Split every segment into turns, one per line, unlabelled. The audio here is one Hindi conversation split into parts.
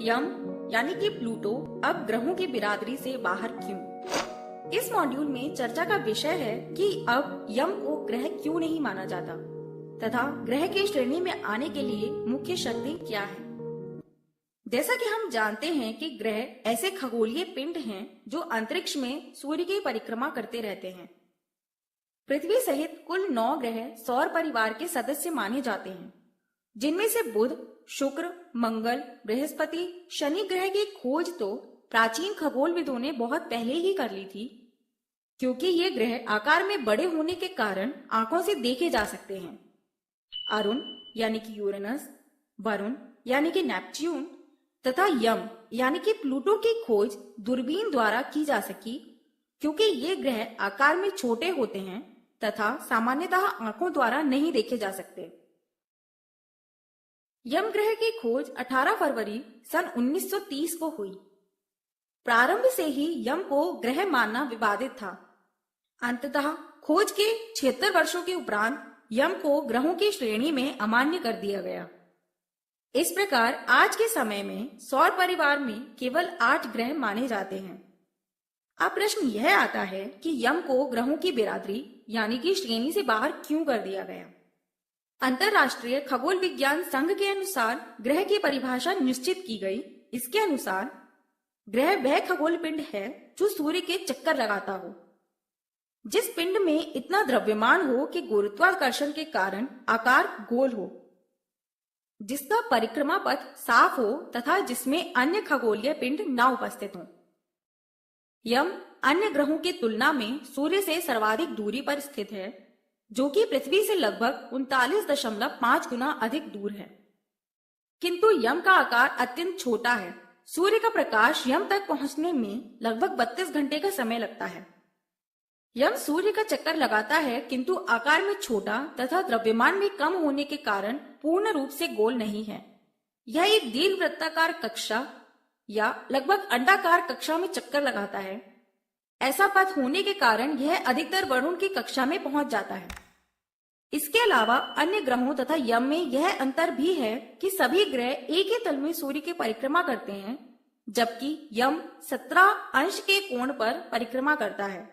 यम यानी कि प्लूटो अब ग्रहों की बिरादरी से बाहर क्यों? इस मॉड्यूल में चर्चा का विषय है कि अब यम को ग्रह क्यों नहीं माना जाता तथा ग्रह की श्रेणी में आने के लिए मुख्य शर्तें क्या है। जैसा कि हम जानते हैं कि ग्रह ऐसे खगोलीय पिंड हैं जो अंतरिक्ष में सूर्य की परिक्रमा करते रहते हैं। पृथ्वी सहित कुल 9 ग्रह सौर परिवार के सदस्य माने जाते हैं, जिनमें से बुध, शुक्र, मंगल, बृहस्पति, शनि ग्रह की खोज तो प्राचीन खगोलविदों ने बहुत पहले ही कर ली थी, क्योंकि ये ग्रह आकार में बड़े होने के कारण आंखों से देखे जा सकते हैं। अरुण यानी कि यूरेनस, वरुण यानी कि नेपच्यून तथा यम यानी कि प्लूटो की खोज दूरबीन द्वारा की जा सकी, क्योंकि ये ग्रह आकार में छोटे होते हैं तथा सामान्यतः आंखों द्वारा नहीं देखे जा सकते। यम ग्रह की खोज 18 फरवरी सन 1930 को हुई। प्रारंभ से ही यम को ग्रह मानना विवादित था। अंततः खोज के 76 वर्षों के उपरांत यम को ग्रहों की श्रेणी में अमान्य कर दिया गया। इस प्रकार आज के समय में सौर परिवार में केवल 8 ग्रह माने जाते हैं। अब प्रश्न यह आता है कि यम को ग्रहों की बिरादरी यानी कि श्रेणी से बाहर क्यों कर दिया गया। अंतरराष्ट्रीय खगोल विज्ञान संघ के अनुसार ग्रह की परिभाषा निश्चित की गई। इसके अनुसार ग्रह वह खगोल पिंड है जो सूर्य के चक्कर लगाता हो, जिस पिंड में इतना द्रव्यमान हो कि गुरुत्वाकर्षण के कारण आकार गोल हो, जिसका परिक्रमा पथ साफ हो तथा जिसमें अन्य खगोलीय पिंड न उपस्थित हो। यम अन्य ग्रहों की तुलना में सूर्य से सर्वाधिक दूरी पर स्थित है, जो कि पृथ्वी से लगभग 39.5 गुना अधिक दूर है। किंतु यम का आकार अत्यंत छोटा है। सूर्य का प्रकाश यम तक पहुंचने में लगभग 32 घंटे का समय लगता है। यम सूर्य का चक्कर लगाता है, किंतु आकार में छोटा तथा द्रव्यमान में कम होने के कारण पूर्ण रूप से गोल नहीं है। यह एक दीर्घवृत्ताकार कक्षा या लगभग अंडाकार कक्षा में चक्कर लगाता है। ऐसा पथ होने के कारण यह अधिकतर वरुण की कक्षा में पहुंच जाता है। इसके अलावा अन्य ग्रहों तथा यम में यह अंतर भी है कि सभी ग्रह एक ही तल में सूर्य की परिक्रमा करते हैं, जबकि यम 17 अंश के कोण पर परिक्रमा करता है।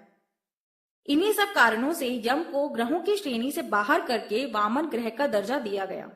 इन्हीं सब कारणों से यम को ग्रहों की श्रेणी से बाहर करके वामन ग्रह का दर्जा दिया गया।